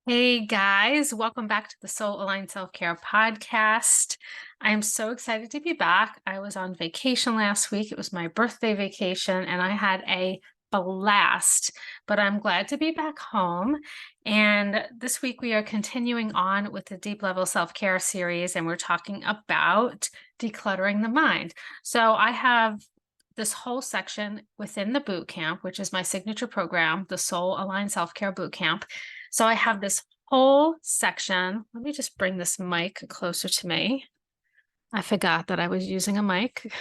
Hey guys, welcome back to the Soul Aligned Self-Care Podcast. I'm so excited to be back. I was on vacation last week. It was my birthday vacation and I had a blast, but I'm glad to be back home. And this week we are continuing on with the Deep Level Self-Care series and we're talking about decluttering the mind. So I have this whole section within the boot camp, which is my signature program, the Soul Aligned Self-Care Boot Camp. So I have this whole section. Let me just bring this mic closer to me. I forgot that I was using a mic.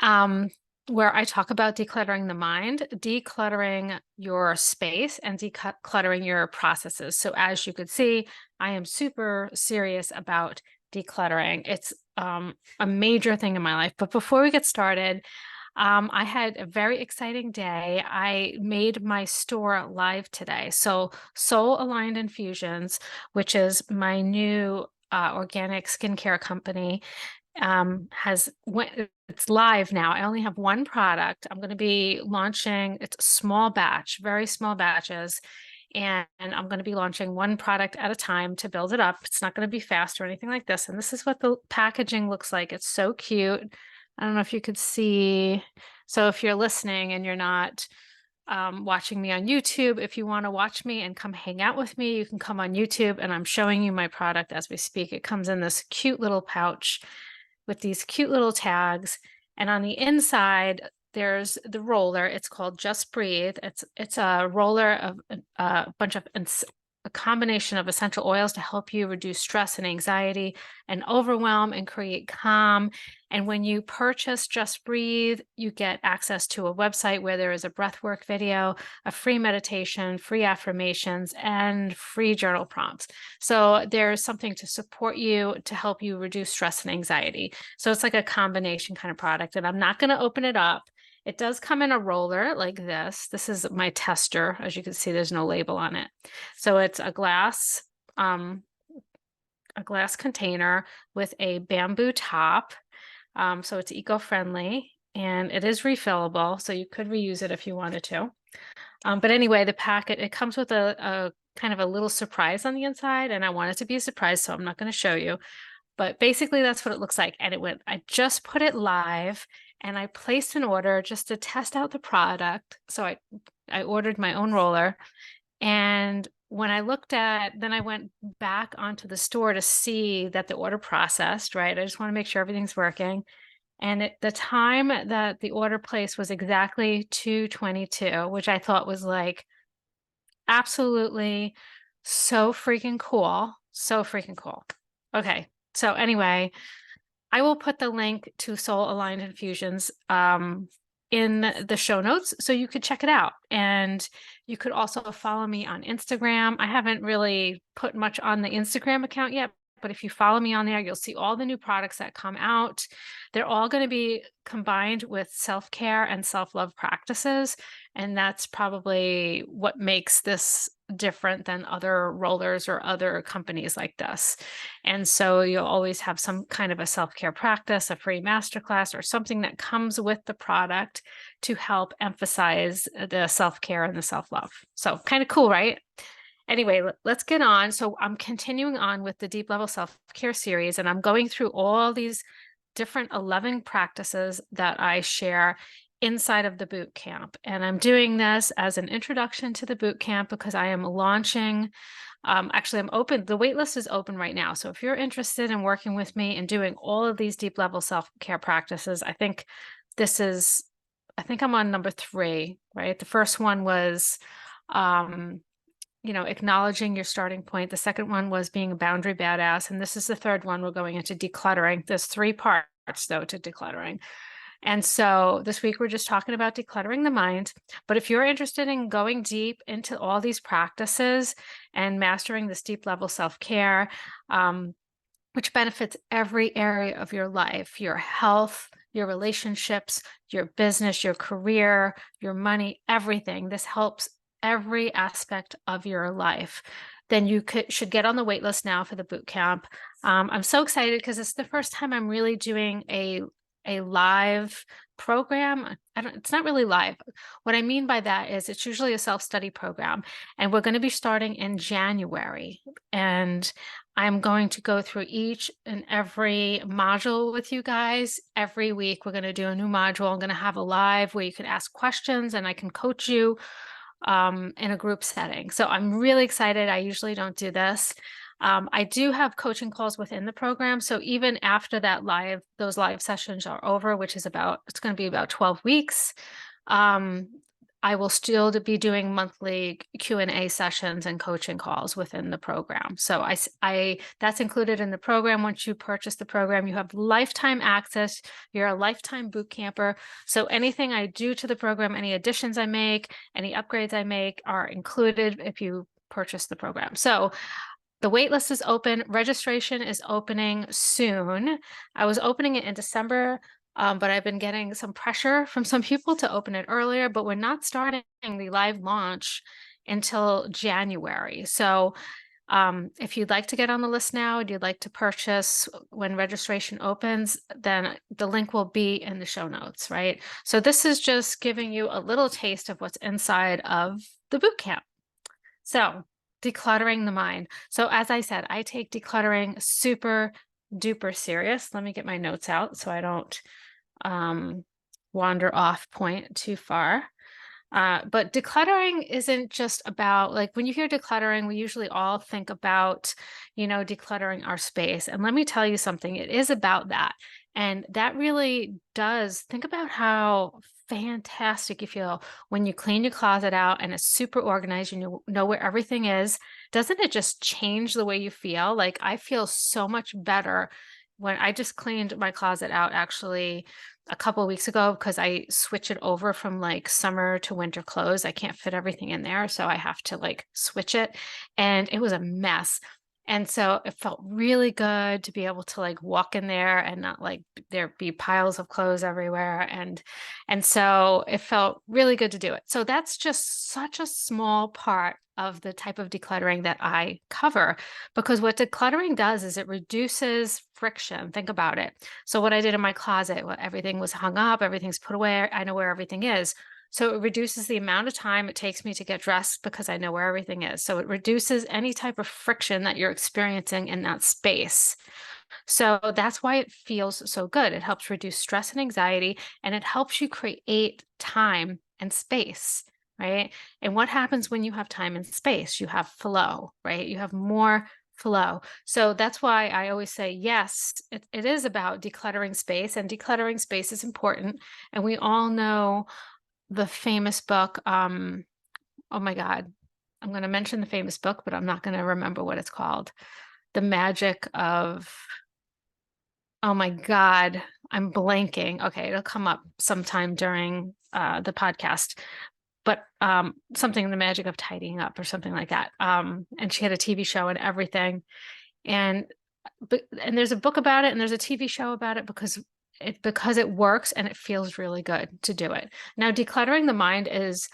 Where I talk about decluttering the mind, decluttering your space, and decluttering your processes. So as you could see, I am super serious about decluttering. It's a major thing in my life. But before we get started, I had a very exciting day. I made my store live today. So Soul Aligned Infusions, which is my new organic skincare company, it's live now. I only have one product. I'm going to be launching, it's a small batch, very small batches. And I'm going to be launching one product at a time to build it up. It's not going to be fast or anything like this. And this is what the packaging looks like. It's so cute. I don't know if you could see. So if you're listening and you're not watching me on YouTube, if you want to watch me and come hang out with me, you can come on YouTube and I'm showing you my product as we speak. It comes in this cute little pouch with these cute little tags. And on the inside, there's the roller. It's called Just Breathe. It's a roller of a bunch of a combination of essential oils to help you reduce stress and anxiety and overwhelm and create calm. And when you purchase Just Breathe, you get access to a website where there is a breathwork video, a free meditation, free affirmations, and free journal prompts. So there's something to support you to help you reduce stress and anxiety. So it's like a combination kind of product. And I'm not going to open it up. It does come in a roller like this. This is my tester. As you can see, there's no label on it. So it's a glass container with a bamboo top. So it's eco-friendly and it is refillable. So you could reuse it if you wanted to. But anyway, the packet, it comes with a kind of a little surprise on the inside, and I want it to be a surprise, so I'm not going to show you. But basically that's what it looks like. And I just put it live and I placed an order just to test out the product. So I ordered my own roller. And when I then I went back onto the store to see that the order processed, right? I just want to make sure everything's working. And the time that the order placed was exactly 2:22, which I thought was like absolutely so freaking cool. So freaking cool. Okay. So anyway, I will put the link to Soul Aligned Infusions in the show notes so you could check it out. And you could also follow me on Instagram. I haven't really put much on the Instagram account yet, but if you follow me on there, you'll see all the new products that come out. They're all going to be combined with self-care and self-love practices. And that's probably what makes this different than other rollers or other companies like this. And so you'll always have some kind of a self-care practice, a free masterclass, or something that comes with the product to help emphasize the self-care and the self-love. So kind of cool, right? Anyway, let's get on. So I'm continuing on with the Deep Level Self-Care series, and I'm going through all these different 11 practices that I share inside of the boot camp. And I'm doing this as an introduction to the boot camp because I am launching. Actually, I'm open. The waitlist is open right now. So if you're interested in working with me and doing all of these deep level self-care practices, I think I'm on number 3, right? The first one was, acknowledging your starting point. The second one was being a boundary badass. And this is the third one. We're going into decluttering. There's 3 parts though to decluttering. And so this week we're just talking about decluttering the mind. But if you're interested in going deep into all these practices and mastering this deep level self-care, which benefits every area of your life, your health, your relationships, your business, your career, your money, everything. This helps every aspect of your life. Then you should get on the wait list now for the boot camp. I'm so excited because it's the first time I'm really doing a live program, it's not really live. What I mean by that is it's usually a self-study program, and we're going to be starting in January. And I'm going to go through each and every module with you guys. Every week, we're going to do a new module. I'm going to have a live where you can ask questions and I can coach you in a group setting. So I'm really excited. I usually don't do this. I do have coaching calls within the program. So even after those live sessions are over, which is it's going to be about 12 weeks. I will still be doing monthly Q&A sessions and coaching calls within the program. So that's included in the program. Once you purchase the program, you have lifetime access. You're a lifetime boot camper. So anything I do to the program, any additions I make, any upgrades I make are included if you purchase the program. So the waitlist is open. Registration is opening soon. I was opening it in December, but I've been getting some pressure from some people to open it earlier, but we're not starting the live launch until January. So if you'd like to get on the list now and you'd like to purchase when registration opens, then the link will be in the show notes, right? So this is just giving you a little taste of what's inside of the bootcamp. So decluttering the mind. So as I said, I take decluttering super duper serious. Let me get my notes out so I don't wander off point too far. But decluttering isn't just about, like, when you hear decluttering, we usually all think about, decluttering our space. And let me tell you something, it is about that. And that really does, think about how fantastic you feel when you clean your closet out and it's super organized and you know where everything is. Doesn't it just change the way you feel? Like, I feel so much better when I just cleaned my closet out actually a couple of weeks ago because I switch it over from like summer to winter clothes. I can't fit everything in there, so I have to like switch it. And it was a mess. And so it felt really good to be able to like walk in there and not like there be piles of clothes everywhere. And so it felt really good to do it. So that's just such a small part of the type of decluttering that I cover, because what decluttering does is it reduces friction. Think about it. So what I did in my closet, everything was hung up, everything's put away. I know where everything is. So it reduces the amount of time it takes me to get dressed because I know where everything is. So it reduces any type of friction that you're experiencing in that space. So that's why it feels so good. It helps reduce stress and anxiety, and it helps you create time and space, right? And what happens when you have time and space? You have flow, right? You have more flow. So that's why I always say, yes, it is about decluttering space, and decluttering space is important. And we all know the famous book. Oh my God, I'm going to mention the famous book, but I'm not going to remember what it's called. The Magic of, oh my God, I'm blanking. Okay, it'll come up sometime during the podcast. But something, The Magic of Tidying Up or something like that. And she had a TV show and everything. And there's a book about it and there's a TV show about it because it works and it feels really good to do it. Now, decluttering the mind is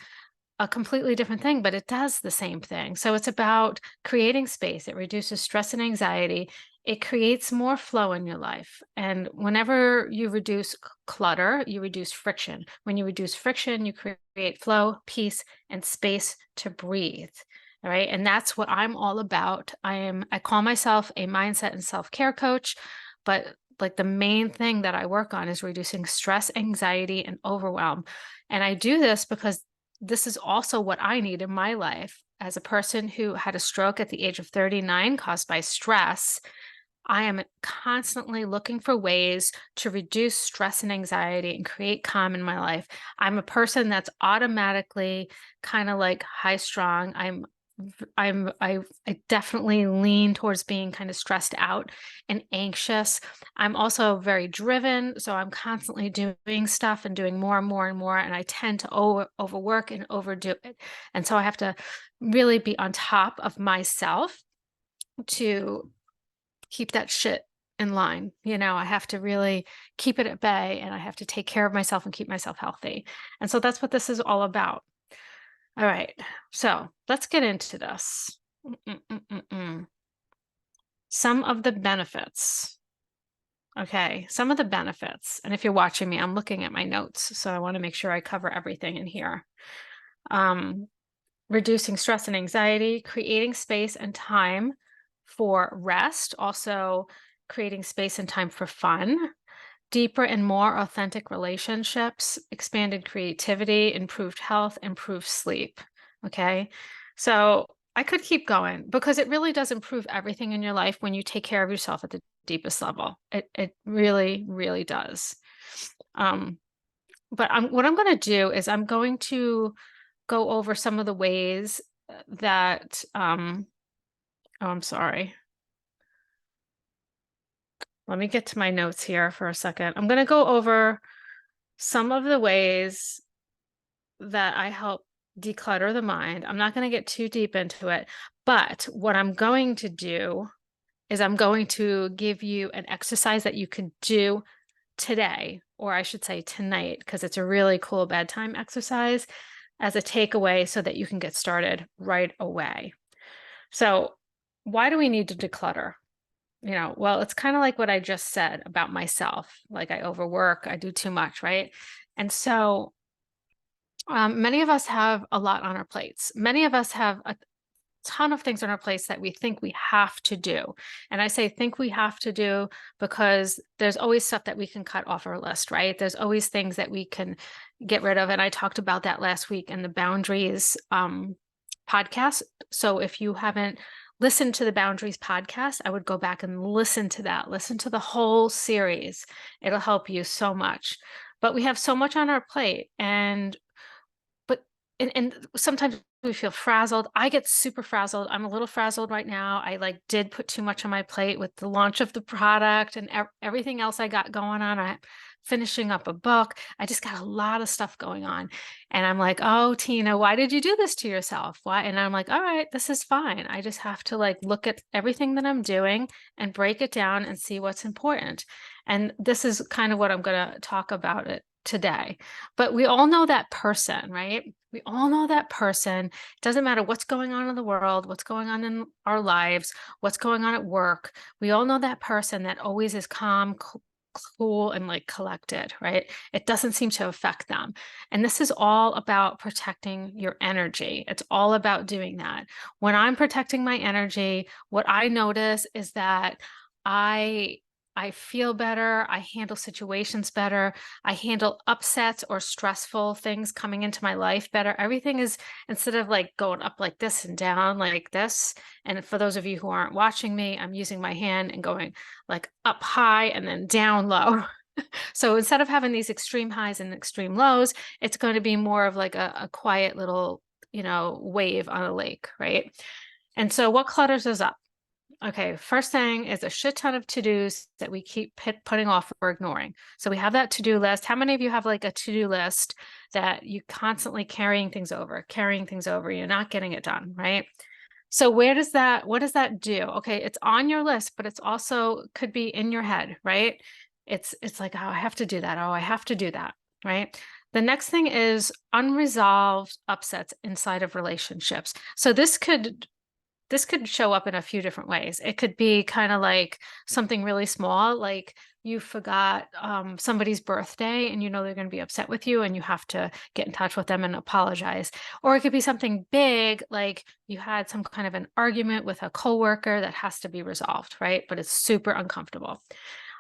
a completely different thing, but it does the same thing. So it's about creating space. It reduces stress and anxiety. It creates more flow in your life. And whenever you reduce clutter, you reduce friction. When you reduce friction, you create flow, peace, and space to breathe. All right. And that's what I'm all about. I call myself a mindset and self-care coach, but like the main thing that I work on is reducing stress, anxiety, and overwhelm. And I do this because this is also what I need in my life. As a person who had a stroke at the age of 39 caused by stress, I am constantly looking for ways to reduce stress and anxiety and create calm in my life. I'm a person that's automatically kind of like high strung. I definitely lean towards being kind of stressed out and anxious. I'm also very driven, so I'm constantly doing stuff and doing more and more and more, and I tend to overwork and overdo it. And so I have to really be on top of myself to keep that shit in line. I have to really keep it at bay, and I have to take care of myself and keep myself healthy. And so that's what this is all about. All right, so let's get into this. Some of the benefits Okay, some of the benefits. And if you're watching me, I'm looking at my notes, so I want to make sure I cover everything in here. Um, Reducing stress and anxiety, creating space and time for rest, also creating space and time for fun, deeper and more authentic relationships, expanded creativity, improved health, improved sleep. Okay. So I could keep going because it really does improve everything in your life when you take care of yourself at the deepest level. It really, really does. Um, but what I'm going to do is I'm going to go over some of the ways that, oh, I'm sorry. Let me get to my notes here for a second. I'm going to go over some of the ways that I help declutter the mind. I'm not going to get too deep into it, but what I'm going to do is I'm going to give you an exercise that you can do today, or I should say tonight, because it's a really cool bedtime exercise as a takeaway so that you can get started right away. So, why do we need to declutter? Well, it's kind of like what I just said about myself. Like I overwork, I do too much, right? And so, many of us have a lot on our plates. Many of us have a ton of things on our plates that we think we have to do. And I say think we have to do because there's always stuff that we can cut off our list, right? There's always things that we can get rid of. And I talked about that last week in the boundaries podcast. So if you haven't listened to the boundaries podcast, I would go back and listen to that, listen to the whole series. It'll help you so much. But we have so much on our plate, but and sometimes we feel frazzled. I get super frazzled. I'm a little frazzled right now. I like did put too much on my plate with the launch of the product and everything else I got going on. I'm finishing up a book. I just got a lot of stuff going on. And I'm like, oh, Tina, why did you do this to yourself? Why? And I'm like, all right, this is fine. I just have to like look at everything that I'm doing and break it down and see what's important. And this is kind of what I'm going to talk about it today. But we all know that person, right? We all know that person. It doesn't matter what's going on in the world, what's going on in our lives, what's going on at work. We all know that person that always is calm, cool, and like collected, right? It doesn't seem to affect them. And this is all about protecting your energy. It's all about doing that. When I'm protecting my energy, what I notice is that I I feel better. I handle situations better. I handle upsets or stressful things coming into my life better. Everything is instead of like going up like this and down like this. And for those of you who aren't watching me, I'm using my hand and going like up high and then down low. So instead of having these extreme highs and extreme lows, it's going to be more of like a quiet little, wave on a lake, right? And so what clutters us up? Okay, first thing is a shit ton of to-dos that we keep putting off or ignoring. So we have that to-do list. How many of you have like a to-do list that you constantly carrying things over, you're not getting it done, right? So what does that do? Okay, it's on your list, but it's also could be in your head, right? It's like, oh, I have to do that. Oh, I have to do that, right? The next thing is unresolved upsets inside of relationships. So this could show up in a few different ways. It could be kind of like something really small, like you forgot somebody's birthday and you know they're going to be upset with you and you have to get in touch with them and apologize. Or it could be something big, like you had some kind of an argument with a coworker that has to be resolved, right? But it's super uncomfortable.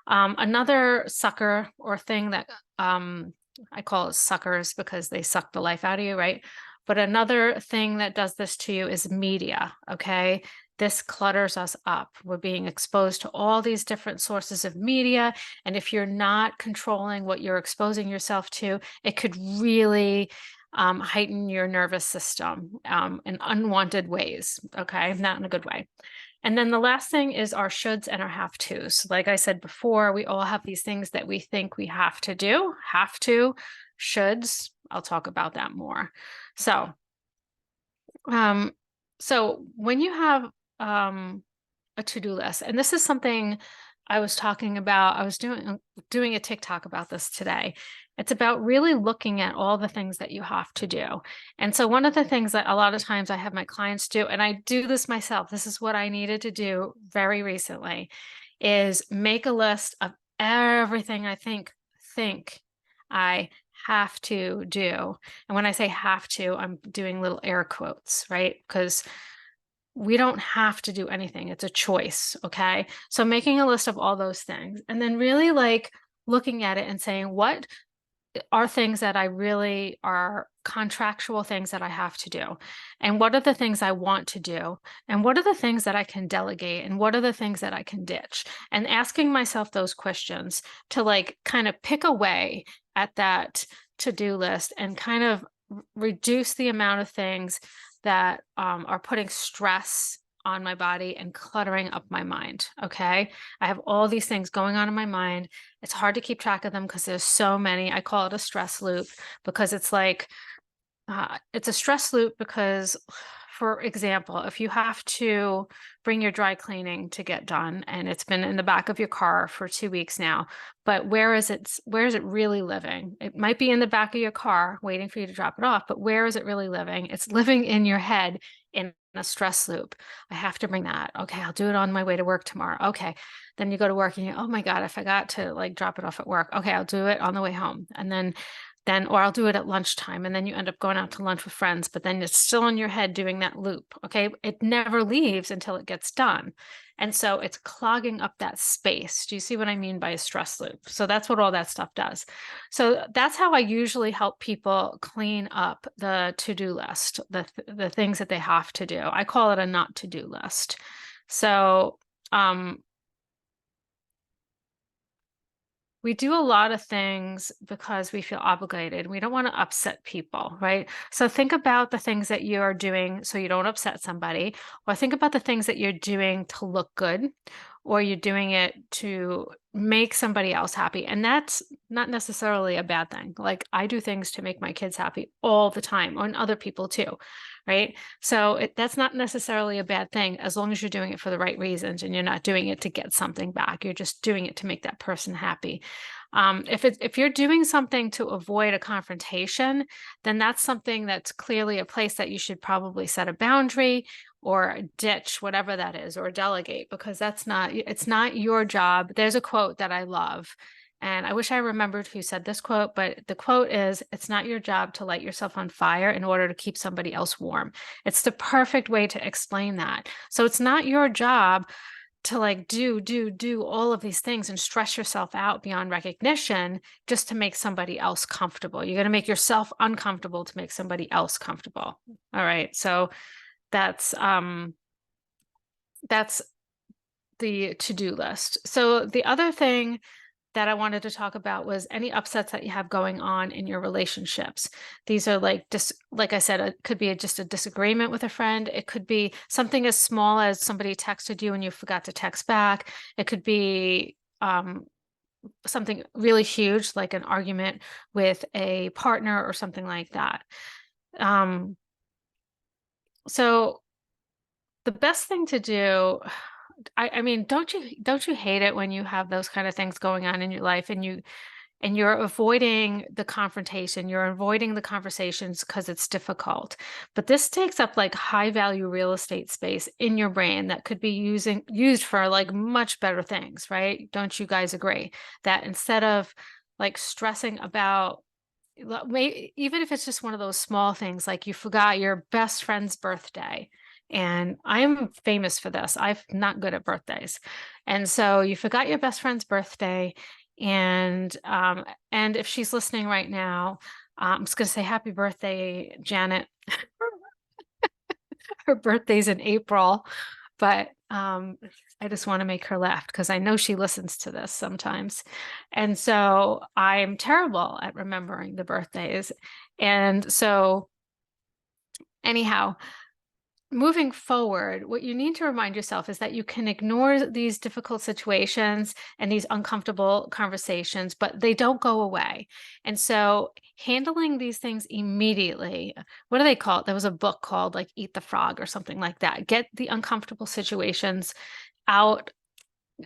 Another sucker or thing that I call it suckers because they suck the life out of you, right? But another thing that does this to you is media, okay? This clutters us up. We're being exposed to all these different sources of media. And if you're not controlling what you're exposing yourself to, it could really heighten your nervous system in unwanted ways, okay? Not in a good way. And then the last thing is our shoulds and our have tos. Like I said before, we all have these things that we think we have to do, shoulds. I'll talk about that more. So, um, so when you have a to-do list, and this is something I was talking about, I was doing a TikTok about this today. It's about really looking at all the things that you have to do. And so one of the things that a lot of times I have my clients do, and I do this myself, this is what I needed to do very recently, is make a list of everything I think I have to do. And when I say have to, I'm doing little air quotes, right? Because we don't have to do anything. It's a choice. Okay. So making a list of all those things and then really like looking at it and saying, what are things that I really are contractual things that I have to do? And what are the things I want to do? And what are the things that I can delegate? And what are the things that I can ditch? And asking myself those questions to like kind of pick away at that to-do list and kind of reduce the amount of things that are putting stress on my body and cluttering up my mind. Okay. I have all these things going on in my mind. It's hard to keep track of them because there's so many. I call it a stress loop because it's like, it's a stress loop because, for example, if you have to bring your dry cleaning to get done and it's been in the back of your car for 2 weeks now, but where is it really living? It might be in the back of your car waiting for you to drop it off, but where is it really living? It's living in your head in a stress loop. I have to bring that. Okay, I'll do it on my way to work tomorrow. Okay. Then you go to work and you, oh my God, I forgot to like drop it off at work. Okay, I'll do it on the way home. And then or I'll do it at lunchtime, and then you end up going out to lunch with friends, but then it's still in your head doing that loop. Okay. It never leaves until it gets done. And so it's clogging up that space. Do you see what I mean by a stress loop? So that's what all that stuff does. So that's how I usually help people clean up the to-do list, the things that they have to do. I call it a not to-do list. So we do a lot of things because we feel obligated. We don't want to upset people, right? So think about the things that you are doing so you don't upset somebody, or think about the things that you're doing to look good, or you're doing it to make somebody else happy. And that's not necessarily a bad thing. Like I do things to make my kids happy all the time, and other people too, right? So that's not necessarily a bad thing as long as you're doing it for the right reasons and you're not doing it to get something back. You're just doing it to make that person happy. If you're doing something to avoid a confrontation, then that's something that's clearly a place that you should probably set a boundary or ditch whatever that is, or delegate, because it's not your job. There's a quote that I love, and I wish I remembered who said this quote, but the quote is, it's not your job to light yourself on fire in order to keep somebody else warm. It's the perfect way to explain that. So it's not your job to like do all of these things and stress yourself out beyond recognition just to make somebody else comfortable. You're going to make yourself uncomfortable to make somebody else comfortable. All right. So that's the to-do list. So the other thing that I wanted to talk about was any upsets that you have going on in your relationships. These are like I said, it could be just a disagreement with a friend. It could be something as small as somebody texted you and you forgot to text back. It could be something really huge, like an argument with a partner or something like that. So the best thing to do, I mean, don't you hate it when you have those kind of things going on in your life and you're avoiding the confrontation, you're avoiding the conversations because it's difficult. But this takes up like high value real estate space in your brain that could be used for like much better things, right? Don't you guys agree that instead of like stressing about, even if it's just one of those small things, like you forgot your best friend's birthday. And I'm famous for this. I'm not good at birthdays. And so you forgot your best friend's birthday. And if she's listening right now, I'm just gonna say happy birthday, Janet. Her birthday's in April, but I just want to make her laugh because I know she listens to this sometimes. And so I'm terrible at remembering the birthdays. And so anyhow, moving forward, what you need to remind yourself is that you can ignore these difficult situations and these uncomfortable conversations, but they don't go away. And so handling these things immediately, what do they call it? There was a book called like Eat the Frog or something like that. Get the uncomfortable situations out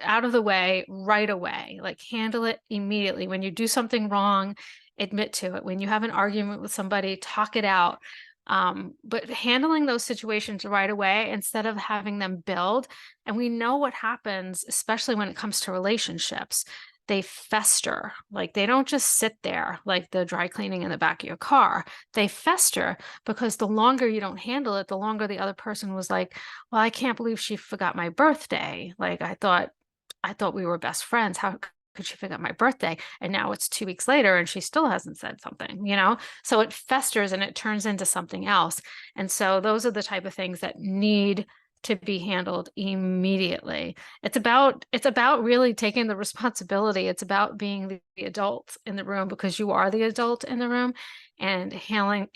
of the way right away. Like handle it immediately. When you do something wrong, admit to it. When you have an argument with somebody, talk it out. But handling those situations right away instead of having them build. And we know what happens, especially when it comes to relationships. they fester. Like they don't just sit there like the dry cleaning in the back of your car. They fester because the longer you don't handle it, the longer the other person was like, well, I can't believe she forgot my birthday. Like I thought we were best friends. How could she forget my birthday? And now it's 2 weeks later and she still hasn't said something, you know? So it festers and it turns into something else. And so those are the type of things that need to be handled immediately. It's about really taking the responsibility. It's about being the adult in the room because you are the adult in the room and handling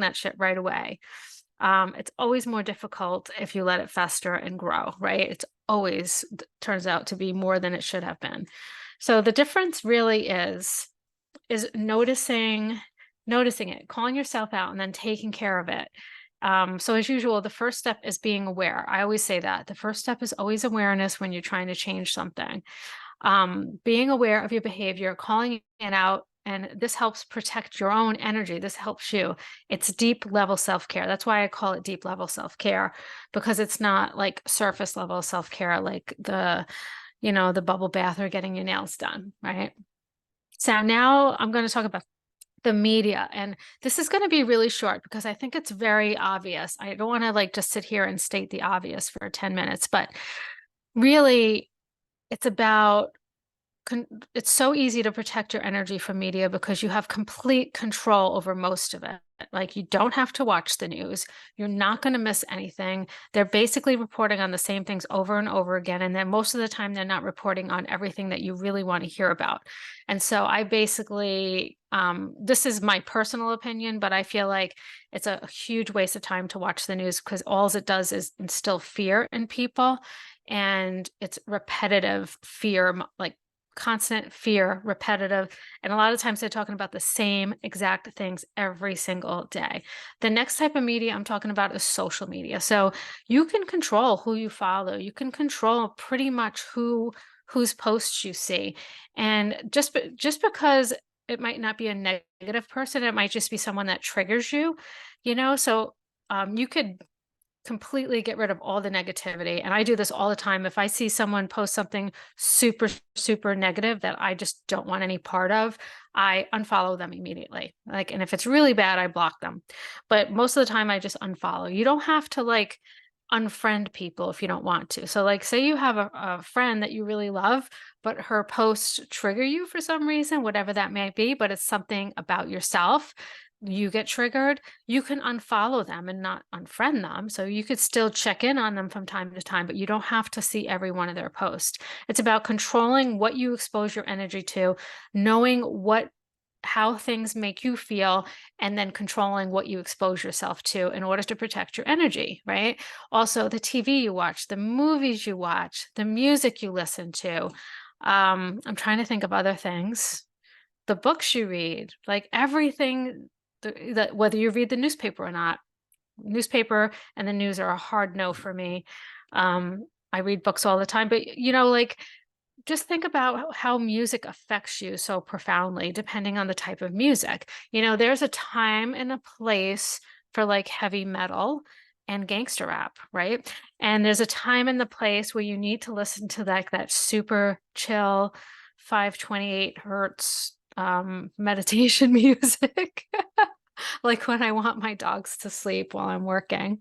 that shit right away. It's always more difficult if you let it fester and grow, right? It's always turns out to be more than it should have been. So the difference really is noticing it, calling yourself out, and then taking care of it. So as usual, the first step is being aware. I always say that the first step is always awareness when you're trying to change something. Being aware of your behavior, calling it out, and this helps protect your own energy. This helps you. It's deep level self-care. That's why I call it deep level self-care, because it's not like surface level self-care, like the bubble bath or getting your nails done, right? So now I'm going to talk about the media. And this is going to be really short because I think it's very obvious. I don't want to like just sit here and state the obvious for 10 minutes, but really it's about it's so easy to protect your energy from media because you have complete control over most of it. Like you don't have to watch the news. You're not going to miss anything. They're basically reporting on the same things over and over again. And then most of the time, they're not reporting on everything that you really want to hear about. And so I basically, this is my personal opinion, but I feel like it's a huge waste of time to watch the news because all it does is instill fear in people. And it's repetitive fear, like constant fear, repetitive. And a lot of times they're talking about the same exact things every single day. The next type of media I'm talking about is social media. So you can control who you follow. You can control pretty much whose posts you see. And just because it might not be a negative person, it might just be someone that triggers you, so you could completely get rid of all the negativity. And I do this all the time. If I see someone post something super, super negative that I just don't want any part of, I unfollow them immediately. Like, and if it's really bad, I block them. But most of the time I just unfollow. You don't have to like unfriend people if you don't want to. So like say you have a friend that you really love, but her posts trigger you for some reason, whatever that may be, but it's something about yourself. You get triggered, you can unfollow them and not unfriend them. So you could still check in on them from time to time, but you don't have to see every one of their posts. It's about controlling what you expose your energy to, knowing how things make you feel, and then controlling what you expose yourself to in order to protect your energy, right? Also, the TV you watch, the movies you watch, the music you listen to. I'm trying to think of other things. The books you read, like everything that whether you read the newspaper or not, newspaper and the news are a hard no for me. I read books all the time, but like just think about how music affects you so profoundly, depending on the type of music. There's a time and a place for like heavy metal and gangster rap, right? And there's a time and the place where you need to listen to like that super chill 528 hertz meditation music. Like when I want my dogs to sleep while I'm working,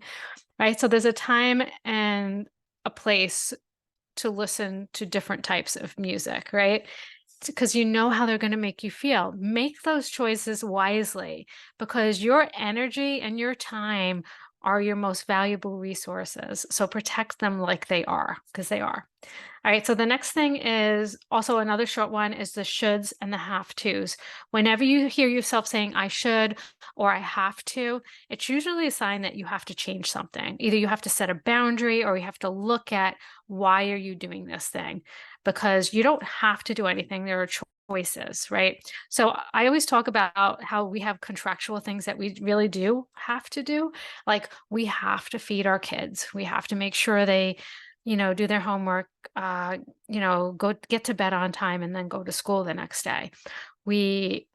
right? So there's a time and a place to listen to different types of music, right? Because you know how they're going to make you feel. Make those choices wisely because your energy and your time are your most valuable resources. So protect them like they are, because they are. All right, so the next thing is also another short one is the shoulds and the have tos. Whenever you hear yourself saying I should or I have to, it's usually a sign that you have to change something. Either you have to set a boundary or you have to look at why are you doing this thing? Because you don't have to do anything. There are choices, right? So I always talk about how we have contractual things that we really do have to do. Like we have to feed our kids. We have to make sure they do their homework, go get to bed on time and then go to school the next day. We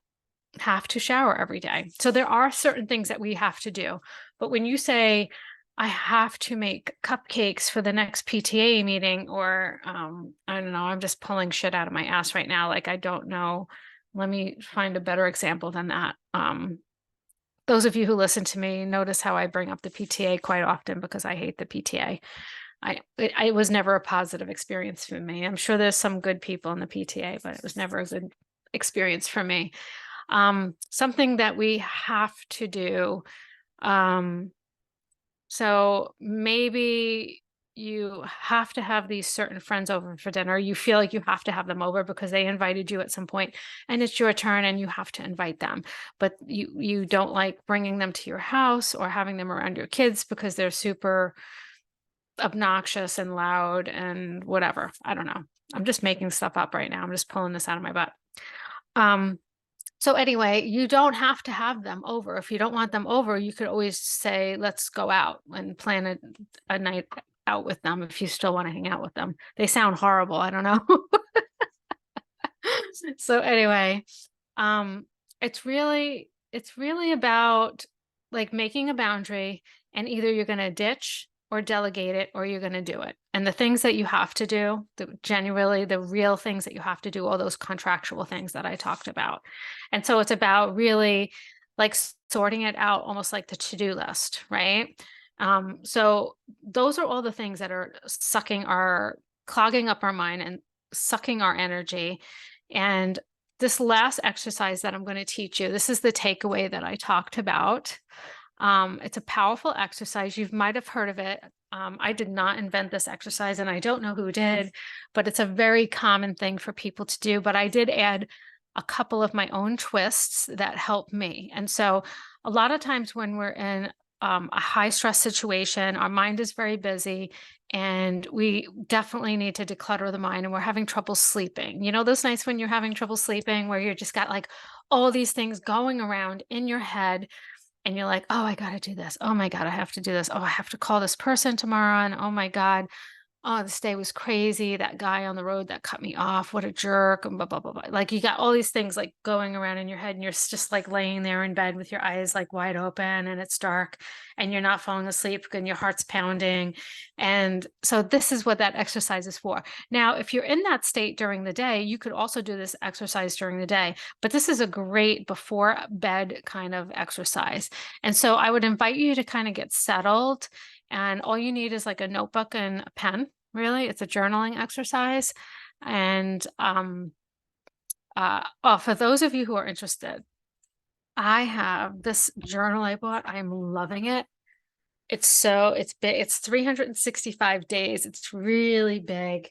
have to shower every day. So there are certain things that we have to do. But when you say, I have to make cupcakes for the next PTA meeting, or I don't know, I'm just pulling shit out of my ass right now. Like, I don't know. Let me find a better example than that. Those of you who listen to me notice how I bring up the PTA quite often because I hate the PTA. It was never a positive experience for me. I'm sure there's some good people in the PTA, but it was never a good experience for me. Something that we have to do. So maybe you have to have these certain friends over for dinner. You feel like you have to have them over because they invited you at some point and it's your turn and you have to invite them. But you don't like bringing them to your house or having them around your kids because they're super obnoxious and loud and whatever. I don't know. I'm just making stuff up right now. I'm just pulling this out of my butt. So anyway, you don't have to have them over. If you don't want them over, you could always say, let's go out and plan a night out with them if you still want to hang out with them. They sound horrible. I don't know. So anyway, it's really about like making a boundary, and either you're going to ditch or delegate it, or you're going to do it. And the things that you have to do, genuinely the real things that you have to do, all those contractual things that I talked about. And so it's about really like sorting it out, almost like the to-do list, right? So those are all the things that are clogging up our mind and sucking our energy. And this last exercise that I'm going to teach you, this is the takeaway that I talked about. It's a powerful exercise. You might have heard of it. I did not invent this exercise and I don't know who did, but it's a very common thing for people to do. But I did add a couple of my own twists that help me. And so a lot of times when we're in a high stress situation, our mind is very busy and we definitely need to declutter the mind, and we're having trouble sleeping. You know, those nights when you're having trouble sleeping where you're just got like all these things going around in your head and you're like, oh, I got to do this. Oh my God, I have to do this. Oh, I have to call this person tomorrow. And oh my God, oh, this day was crazy. That guy on the road that cut me off, what a jerk, and blah, blah, blah, blah. Like you got all these things like going around in your head and you're just like laying there in bed with your eyes like wide open and it's dark and you're not falling asleep and your heart's pounding. And so this is what that exercise is for. Now, if you're in that state during the day, you could also do this exercise during the day, but this is a great before bed kind of exercise. And so I would invite you to kind of get settled. And all you need is like a notebook and a pen. Really, it's a journaling exercise. And for those of you who are interested, I have this journal I bought. I'm loving it. It's big. It's 365 days. It's really big.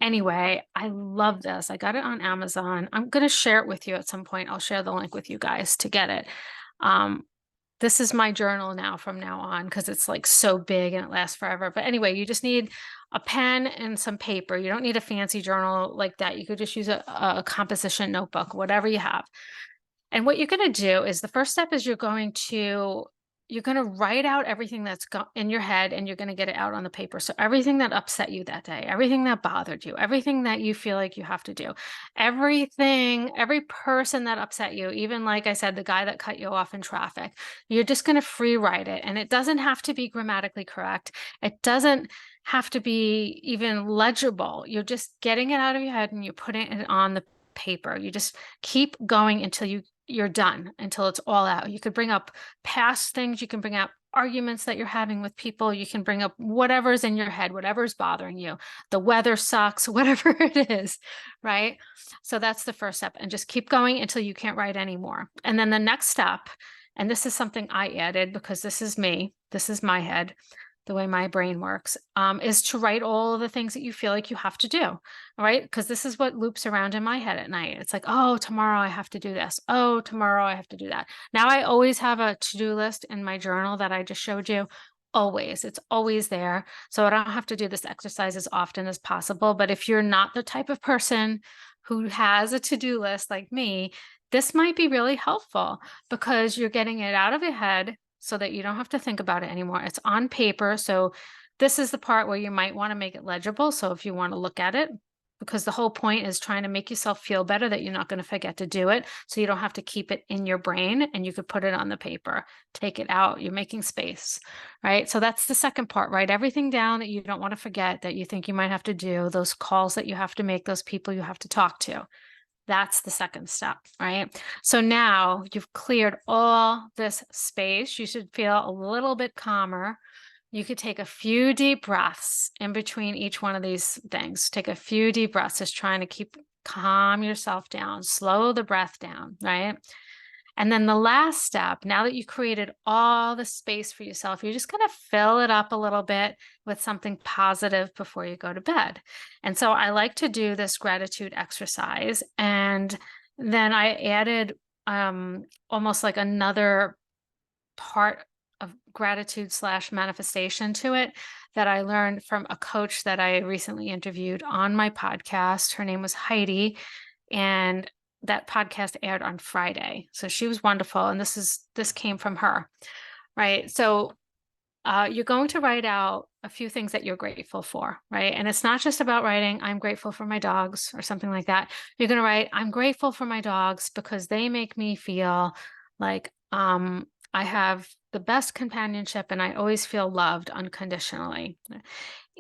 Anyway, I love this. I got it on Amazon. I'm going to share it with you at some point. I'll share the link with you guys to get it. This is my journal now from now on because it's like so big and it lasts forever. But anyway, you just need a pen and some paper. You don't need a fancy journal like that. You could just use a composition notebook, whatever you have. And what you're going to do is the first step is you're going to write out everything that's in your head and you're going to get it out on the paper. So everything that upset you that day, everything that bothered you, everything that you feel like you have to do, every person that upset you, even like I said, the guy that cut you off in traffic, you're just going to free write it. And it doesn't have to be grammatically correct. It doesn't have to be even legible. You're just getting it out of your head and you're putting it on the paper. You just keep going until you're done, until it's all out. You could bring up past things. You can bring up arguments that you're having with people. You can bring up whatever's in your head, whatever's bothering you. The weather sucks, whatever it is, right? So that's the first step. And just keep going until you can't write anymore. And then the next step, and this is something I added because this is me, this is my head, the way my brain works, is to write all of the things that you feel like you have to do, right? Because this is what loops around in my head at night. It's like, oh, tomorrow I have to do this. Oh, tomorrow I have to do that. Now I always have a to-do list in my journal that I just showed you. Always, it's always there. So I don't have to do this exercise as often as possible. But if you're not the type of person who has a to-do list like me, this might be really helpful because you're getting it out of your head so that you don't have to think about it anymore. It's on paper. So this is the part where you might want to make it legible. So if you want to look at it, because the whole point is trying to make yourself feel better that you're not going to forget to do it. So you don't have to keep it in your brain, and you could put it on the paper, take it out. You're making space, right? So that's the second part. Write everything down that you don't want to forget, that you think you might have to do, those calls that you have to make, those people you have to talk to. That's the second step, right? So now you've cleared all this space. You should feel a little bit calmer. You could take a few deep breaths in between each one of these things. Take a few deep breaths, just trying to calm yourself down, slow the breath down, right? And then the last step, now that you created all the space for yourself, you're just going to fill it up a little bit with something positive before you go to bed. And so I like to do this gratitude exercise. And then I added almost like another part of gratitude / manifestation to it that I learned from a coach that I recently interviewed on my podcast. Her name was Heidi, and that podcast aired on Friday. So she was wonderful. And this came from her, right? So you're going to write out a few things that you're grateful for, right? And it's not just about writing, I'm grateful for my dogs or something like that. You're going to write, I'm grateful for my dogs because they make me feel like I have the best companionship and I always feel loved unconditionally.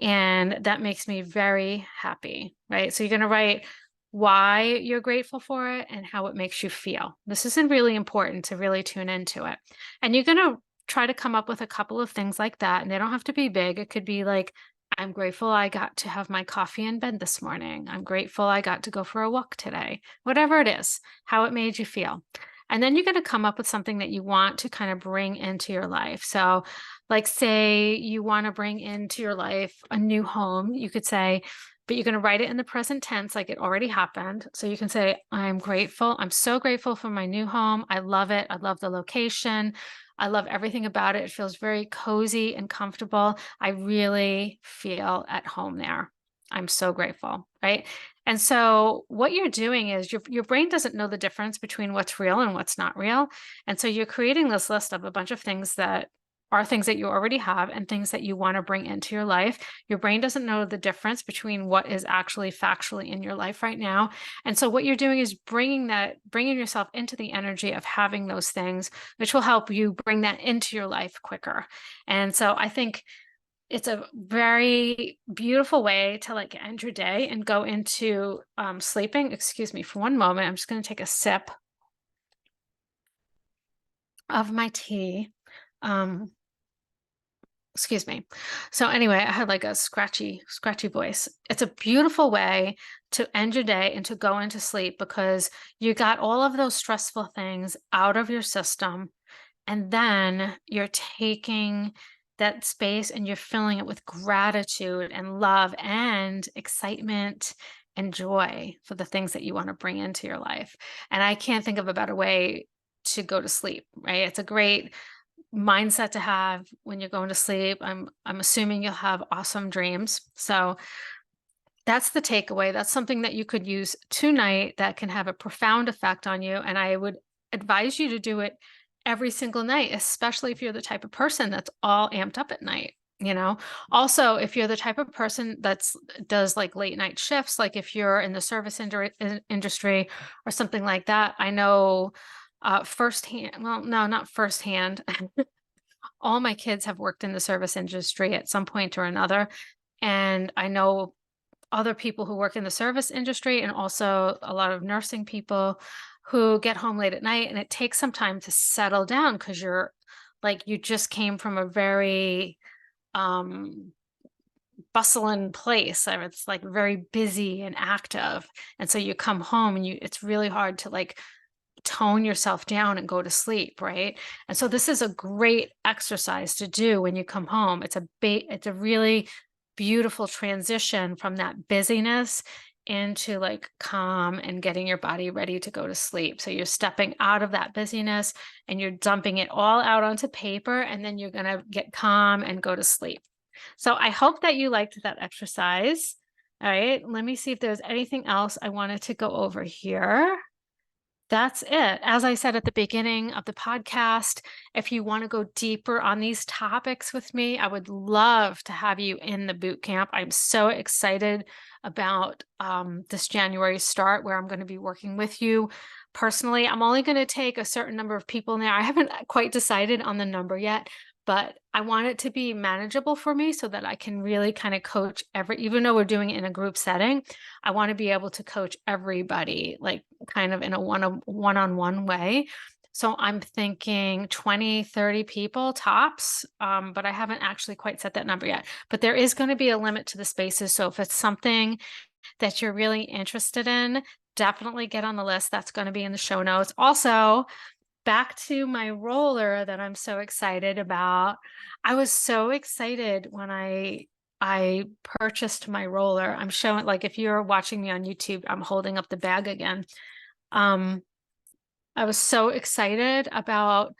And that makes me very happy, right? So you're going to write why you're grateful for it and how it makes you feel. This is really important to really tune into it. And you're going to try to come up with a couple of things like that. And they don't have to be big. It could be like, I'm grateful I got to have my coffee in bed this morning. I'm grateful I got to go for a walk today. Whatever it is, how it made you feel. And then you're going to come up with something that you want to kind of bring into your life. So, like, say you want to bring into your life a new home, you could say, but you're going to write it in the present tense like it already happened. So you can say, I'm grateful. I'm so grateful for my new home. I love it. I love the location. I love everything about it. It feels very cozy and comfortable. I really feel at home there. I'm so grateful, right? And so what you're doing is your brain doesn't know the difference between what's real and what's not real. And so you're creating this list of a bunch of things that are things that you already have and things that you want to bring into your life. Your brain doesn't know the difference between what is actually factually in your life right now. And so what you're doing is bringing yourself into the energy of having those things, which will help you bring that into your life quicker. And so I think it's a very beautiful way to like end your day and go into sleeping. Excuse me for one moment. I'm just going to take a sip of my tea. Excuse me. So anyway, I had like a scratchy voice. It's a beautiful way to end your day and to go into sleep because you got all of those stressful things out of your system. And then you're taking that space and you're filling it with gratitude and love and excitement and joy for the things that you want to bring into your life. And I can't think of a better way to go to sleep, right? It's a great mindset to have when you're going to sleep. I'm assuming you'll have awesome dreams. So that's the takeaway. That's something that you could use tonight that can have a profound effect on you. And I would advise you to do it every single night, especially if you're the type of person that's all amped up at night. Also, if you're the type of person does like late night shifts, like if you're in the service industry or something like that, I know firsthand, well, no, not firsthand. All my kids have worked in the service industry at some point or another. And I know other people who work in the service industry and also a lot of nursing people who get home late at night, and it takes some time to settle down because you just came from a very bustling place. It's like very busy and active. And so you come home and it's really hard to like tone yourself down and go to sleep, right? And so this is a great exercise to do when you come home. It's a really beautiful transition from that busyness into like calm and getting your body ready to go to sleep. So you're stepping out of that busyness and you're dumping it all out onto paper, and then you're going to get calm and go to sleep. So I hope that you liked that exercise. All right, let me see if there's anything else I wanted to go over here. That's it. As I said at the beginning of the podcast, if you want to go deeper on these topics with me, I would love to have you in the boot camp. I'm so excited about this January start where I'm going to be working with you personally. I'm only going to take a certain number of people in there. I haven't quite decided on the number yet, but I want it to be manageable for me so that I can really kind of coach even though we're doing it in a group setting, I want to be able to coach everybody like kind of in a one-on-one way. So I'm thinking 20, 30 people tops, but I haven't actually quite set that number yet. But there is going to be a limit to the spaces. So if it's something that you're really interested in, definitely get on the list. That's going to be in the show notes. Also, back to my roller that I'm so excited about. I was so excited when I purchased my roller. I'm showing, like, if you're watching me on YouTube, I'm holding up the bag again. Um, I was so excited about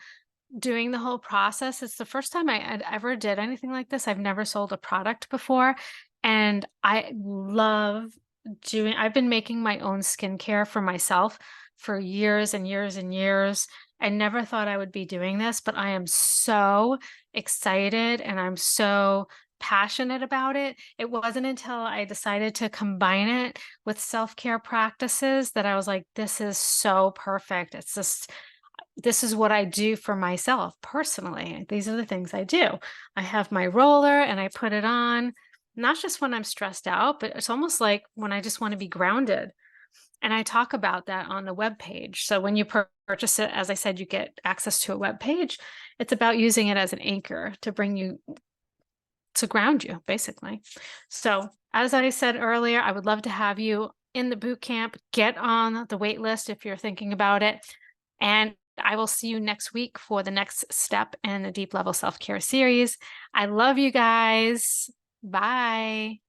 doing the whole process. It's the first time I had ever did anything like this. I've never sold a product before, and I love I've been making my own skincare for myself for years and years and years. I never thought I would be doing this, but I am so excited and I'm so passionate about it. It wasn't until I decided to combine it with self-care practices that I was like, this is so perfect. It's just this is what I do for myself personally. These are the things I do. I have my roller and I put it on, not just when I'm stressed out, but it's almost like when I just want to be grounded. And I talk about that on the web page. So when you purchase it, as I said, you get access to a web page. It's about using it as an anchor to bring you to ground you, basically. So as I said earlier, I would love to have you in the boot camp. Get on the wait list if you're thinking about it. And I will see you next week for the next step in the Deep Level Self-Care series. I love you guys. Bye.